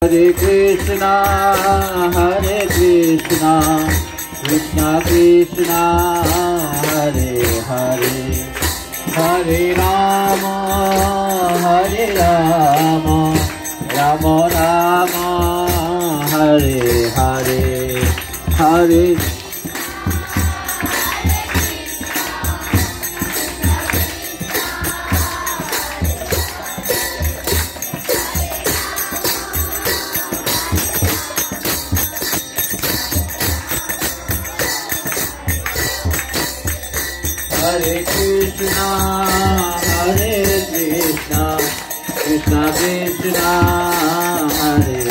Hare Krishna, Krishna Krishna, Hare Hare, Hare Rama, Rama Rama, Hare Hare, Hare. Hare Krishna, Krishna Krishna, Hare